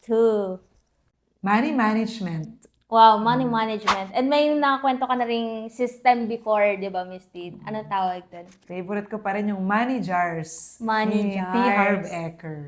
2. Money management. Wow, money management. And may nakakwento ka na ring system before, di ba, Miss T? Anong tawag doon? Favorite ko pa rin yung money jars. Money ni jars. T. Harv Eker.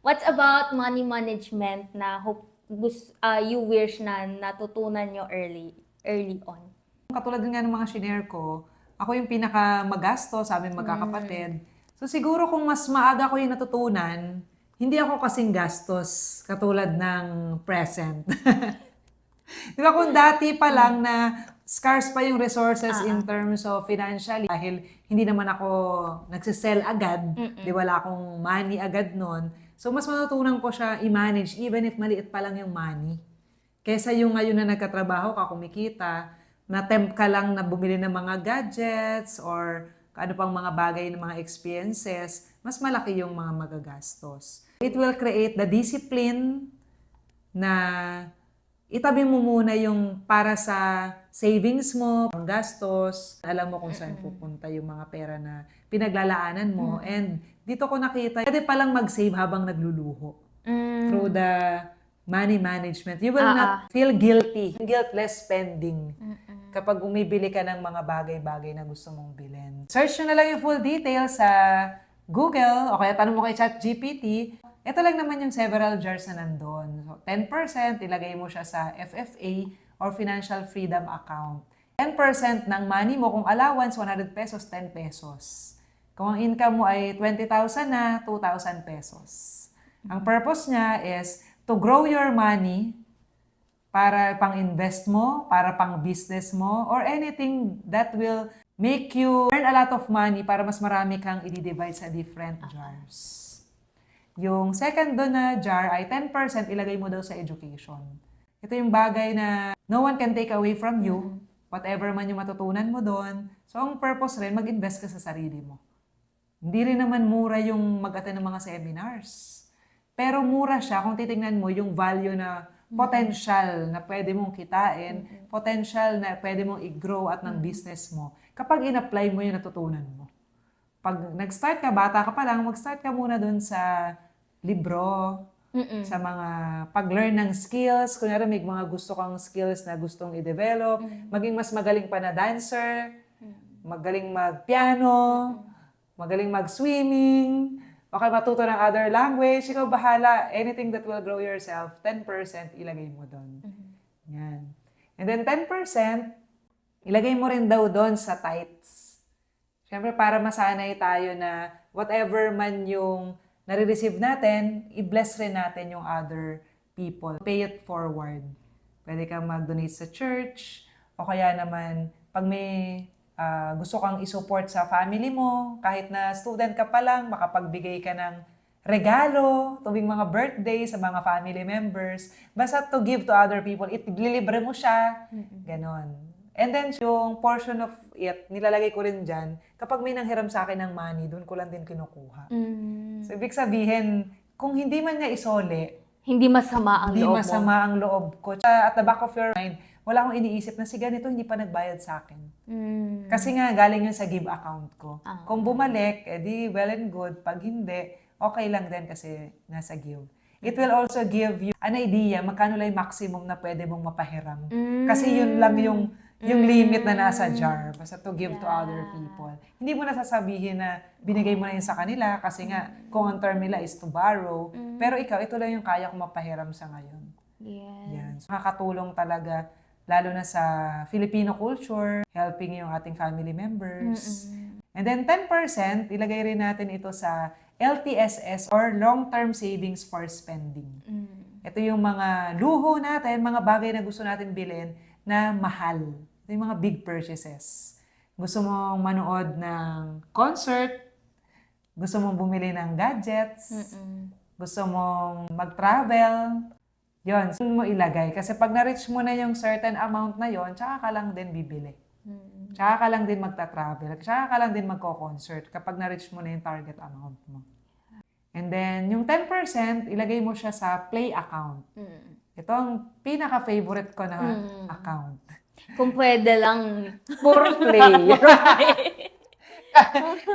What's about money management na you wish na natutunan nyo early on? Katulad nga ng mga shinare ko, ako yung pinaka magasto sa aming magkakapatid. So siguro kung mas maaga ko yung natutunan, hindi ako kasing gastos katulad ng present. Di ba kung dati pa lang na scarce pa yung resources in terms of financially, dahil hindi naman ako nagsisell agad, di wala akong money agad nun. So mas matutunan ko siya i-manage even if maliit pa lang yung money. Kesa yung ngayon na nagkatrabaho ka, kumikita, na-tempt ka lang na bumili ng mga gadgets or ano pang mga bagay ng mga experiences, mas malaki yung mga magagastos. It will create the discipline na itabi mo muna yung para sa savings mo, ang gastos, alam mo kung saan pupunta yung mga pera na pinaglalaanan mo. And dito ko nakita, pwede palang mag-save habang nagluluho. Through the money management. You will not feel guilty. Guiltless spending. Kapag umibili ka ng mga bagay-bagay na gusto mong bilhin. Search nyo na lang yung full details sa Google o kaya tanong mo kay ChatGPT. Ito lang naman yung several jars na nandun. So, 10% ilagay mo siya sa FFA or Financial Freedom Account. 10% ng money mo, kung allowance, 100 pesos, 10 pesos. Kung ang income mo ay 20,000 na, 2,000 pesos. Ang purpose niya is to grow your money para pang-invest mo, para pang-business mo, or anything that will make you earn a lot of money para mas marami kang i-divide sa different jars. Yung second doon na jar ay 10% ilagay mo daw sa education. Ito yung bagay na no one can take away from you, whatever man yung matutunan mo doon. So ang purpose rin, mag-invest ka sa sarili mo. Hindi rin naman mura yung mag-attend ng mga seminars. Pero mura siya kung titingnan mo yung value na potential na pwede mong kitain, potential na pwede mong i-grow at ng business mo kapag in-apply mo yung natutunan mo. Pag nag-start ka, bata ka pa lang, mag-start ka muna dun sa libro, sa mga pag-learn ng skills. Kunyari may mga gusto kang skills na gustong i-develop, maging mas magaling pa na dancer, magaling mag-piano, magaling mag-swimming, o kaya matuto ng other language, ikaw bahala. Anything that will grow yourself, 10% ilagay mo doon. Yan. And then 10%, ilagay mo rin daw doon sa tithes. Siyempre, para masanay tayo na whatever man yung nare-receive natin, i-bless rin natin yung other people. Pay it forward. Pwede kang mag-donate sa church, o kaya naman, pag may gusto kang isupport sa family mo, kahit na student ka pa lang, makapagbigay ka ng regalo tuwing mga birthday sa mga family members. Basta to give to other people, ililibre mo siya. Ganon. And then, yung portion of it, nilalagay ko rin dyan, kapag may nanghiram sa akin ng money, doon ko lang din kinukuha. So, ibig sabihin, kung hindi man niya isole, hindi masama ang hindi loob masama mo. ang loob ko. At the back of your mind, wala akong iniisip na si ganito hindi pa nagbayad sa akin. Kasi nga, galing yun sa give account ko. Kung bumalik, edi well and good. Pag hindi, okay lang din kasi nasa give. It will also give you an idea magkano lang yung maximum na pwede mong mapahiram. Kasi yun lang yung limit na nasa jar. Basta to give to other people. Hindi mo na sasabihin na binigay mo na yun sa kanila kasi nga kung ang term nila is to borrow. Pero ikaw, ito lang yung kaya kong mapahiram sa ngayon. Yan. So, nakakatulong talaga lalo na sa Filipino culture, helping yung ating family members. And then 10%, ilagay rin natin ito sa LTSS or Long-Term Savings for Spending. Ito yung mga luho natin, mga bagay na gusto natin bilhin na mahal. Ito yung mga big purchases. Gusto mong manood ng concert, gusto mong bumili ng gadgets, gusto mong mag-travel, yon, saan mo ilagay. Kasi pag na-reach mo na yung certain amount na yon, tsaka ka lang din bibili. Tsaka ka lang din magta-travel. Tsaka ka lang din magko-concert kapag na-reach mo na yung target amount mo. And then, yung 10%, ilagay mo siya sa play account. Ito ang pinaka-favorite ko na account. Kung pwede lang. For play.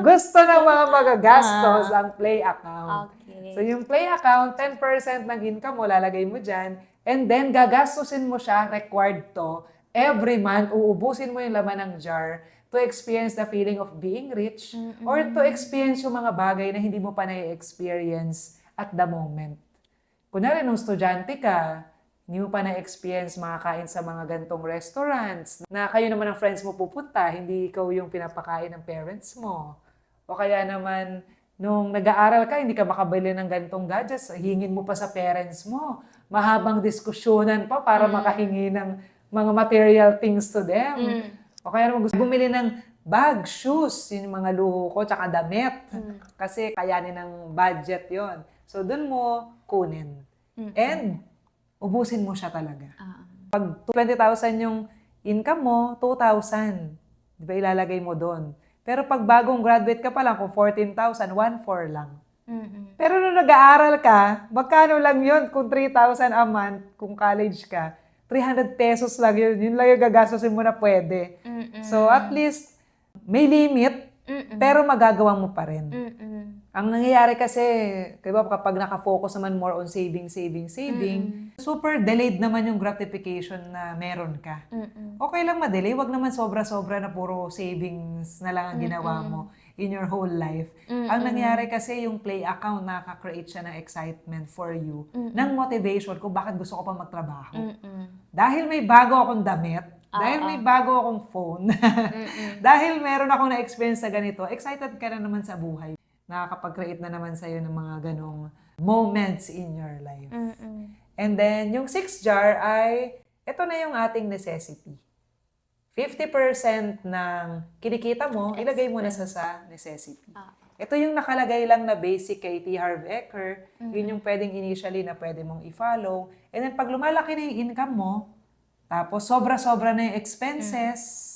Gusto ng mga magagastos ang play account. Okay. So yung play account, 10% ng income mo, lalagay mo dyan. And then, gagastusin mo siya, required to, every month, uubusin mo yung laman ng jar to experience the feeling of being rich or to experience yung mga bagay na hindi mo pa na-experience at the moment. Kunwari, nung estudyante ka, hindi mo pa na-experience makakain sa mga gantong restaurants na kayo naman ang friends mo pupunta, hindi ikaw yung pinapakain ng parents mo. O kaya naman, nung nag-aaral ka, hindi ka makabili ng gantong gadgets, hingin mo pa sa parents mo. Mahabang diskusyonan pa para makahingi ng mga material things to them. O kaya naman gusto bumili ng bag, shoes, yun yung mga luho ko, tsaka damit. Kasi kayanin ng budget yon. So, dun mo kunin. And, ubusin mo siya talaga. Pag 20,000 yung income mo, 2,000. Di ba ilalagay mo doon? Pero pag bagong graduate ka pa lang, kung 14,000, 1,400 lang. Pero nung nag-aaral ka, magkano lang yun kung 3,000 a month, kung college ka? 300 pesos lang yun. Yun lang yung gagastusin mo na pwede. So at least, may limit, pero magagawa mo pa rin. Ang nangyayari kasi, diba, kapag nakafocus naman more on saving, super delayed naman yung gratification na meron ka. Okay lang ma-delay, wag naman sobra-sobra na puro savings na lang ang ginawa mo in your whole life. Ang nangyayari kasi yung play account, nakaka-create siya ng excitement for you, ng motivation kung bakit gusto ko pa magtrabaho. Dahil may bago akong damit, dahil may bago akong phone, dahil meron akong na-experience sa ganito, excited ka na naman sa buhay. Nakakapag-create na naman sa'yo ng mga ganong moments in your life. And then, yung 6th jar ay, ito na yung ating necessity. 50% ng kinikita mo, ilagay mo na sa necessity. Ito yung nakalagay lang na basic kay T. Harv Eker. Yun yung pwedeng initially na pwede mong i-follow. And then, pag lumalaki na yung income mo, tapos sobra-sobra na yung expenses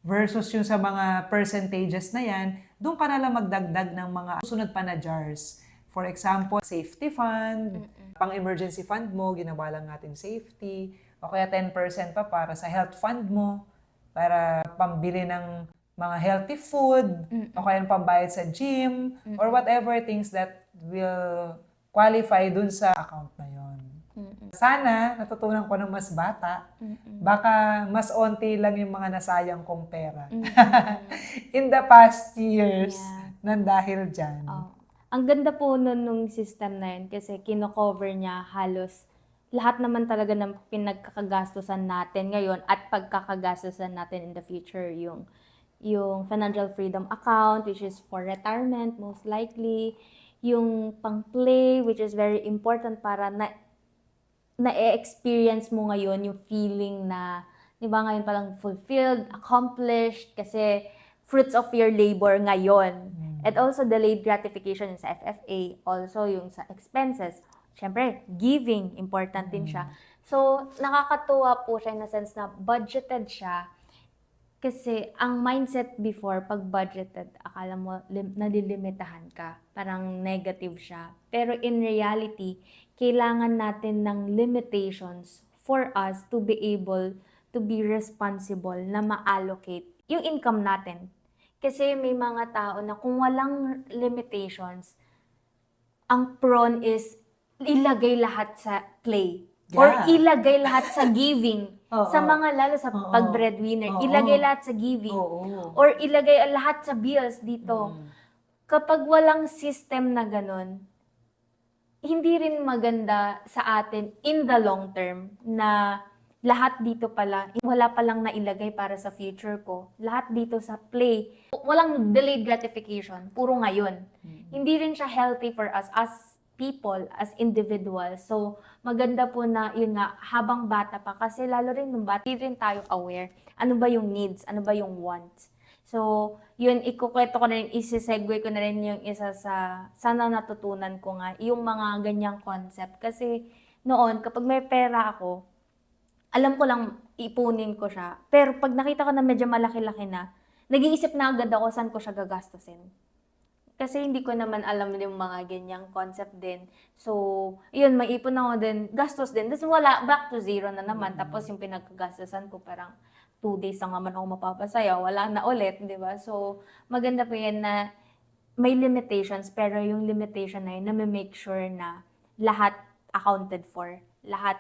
versus yung sa mga percentages na yan, doon ka na lang magdagdag ng mga susunod pa na jars. For example, safety fund, pang-emergency fund mo, ginawa lang natin safety, o kaya 10% pa para sa health fund mo, para pambili ng mga healthy food, o kaya pambayad sa gym, or whatever things that will qualify dun sa account na yon. Sana, natutunan ko ng mas bata, baka mas onti lang yung mga nasayang kong pera. In the past years, nang dahil dyan. Ang ganda po nung system na yun kasi kino-cover niya halos lahat naman talaga ng pinagkakagastusan natin ngayon at pagkakagastusan natin in the future. Yung financial freedom account, which is for retirement most likely. Yung pang-play, which is very important para na-experience mo ngayon yung feeling na, di ba, ngayon palang fulfilled, accomplished, kasi fruits of your labor ngayon. And also delayed gratification sa FFA, also yung sa expenses. Siyempre, giving, important din siya. So, nakakatuwa po siya in a sense na budgeted siya. Kasi ang mindset before, pag budgeted, akala mo nalilimitahan ka. Parang negative siya. Pero in reality, kailangan natin ng limitations for us to be able to be responsible na ma-allocate yung income natin. Kasi may mga tao na kung walang limitations, ang prone is ilagay lahat sa play. Or ilagay lahat sa giving. Sa mga lalo sa pag-breadwinner, ilagay lahat sa giving. Or ilagay lahat sa bills dito. Kapag walang system na ganun, hindi rin maganda sa atin in the long term na lahat dito pala, wala palang nailagay para sa future ko. Lahat dito sa play. Walang delayed gratification, puro ngayon. Hindi rin siya healthy for us as people, as individuals. So, maganda po na, yun nga, habang bata pa, kasi lalo rin nung bata, rin tayo aware. Ano ba yung needs? Ano ba yung wants? So, yun, ikukwento ko na rin, isi-segue ko na rin yung isa sa, sana natutunan ko nga, yung mga ganyang concept. Kasi noon, kapag may pera ako, alam ko lang ipunin ko siya. Pero pag nakita ko na medyo malaki-laki na, nag-iisip na agad ako saan ko siya gagastusin. Kasi hindi ko naman alam yung mga ganyang concept din. So, yun, maipon ako din, gastos din. Tapos wala, back to zero na naman. Tapos yung pinagkagastusan ko parang 2 days lang naman ako mapapasaya. Wala na ulit, di ba? So, maganda po yan na may limitations, pero yung limitation na yun, make sure na lahat accounted for. Lahat,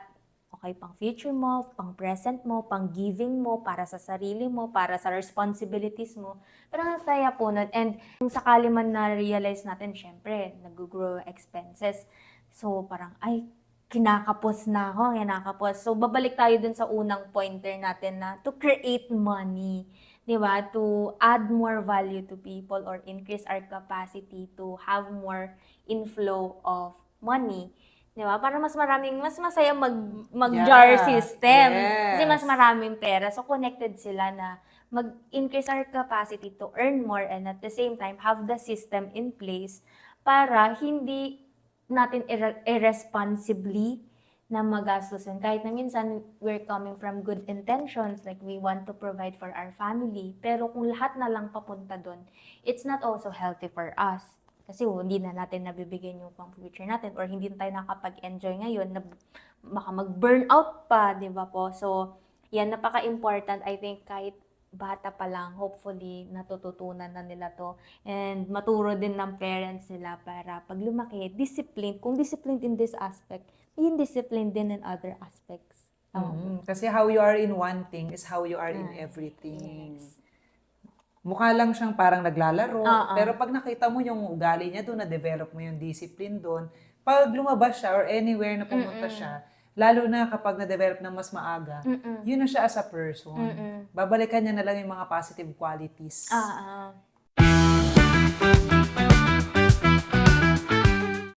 okay, pang future mo, pang present mo, pang giving mo, para sa sarili mo, para sa responsibilities mo. Pero ang saya po nun. And kung sakali man na-realize natin, syempre, nag-grow expenses. So, parang, ay, kinakapos na ako, kinakapos. So, babalik tayo dun sa unang pointer natin na to create money. 'Di ba? To add more value to people or increase our capacity to have more inflow of money. 'Di ba? Para mas masaya mag-jar Yeah, system. Kasi mas yes. maraming pera. So, connected sila na mag-increase our capacity to earn more and at the same time, have the system in place para hindi natin irresponsibly na magastusin. Kahit na minsan, we're coming from good intentions, like we want to provide for our family. Pero kung lahat na lang papunta doon, it's not also healthy for us. Kasi hindi na natin nabibigyan yung pang future natin or hindi na tayo nakapag-enjoy ngayon, na baka mag-burnout pa, di ba po? So, yan, napaka-important. I think kahit bata pa lang, hopefully, natututunan na nila to. And maturo din ng parents nila para pag lumaki, disciplined. Kung disciplined in this aspect, maging disciplined din in other aspects. Kasi how you are in one thing is how you are in everything. Yes. Mukha lang siyang parang naglalaro, Oo. pero pag nakita mo yung ugali niya doon, na-develop mo yung discipline doon, pag lumabas siya or anywhere na pumunta siya, lalo na kapag na-develop ng mas maaga, yun na siya as a person. Babalikan niya na lang yung mga positive qualities. Oo.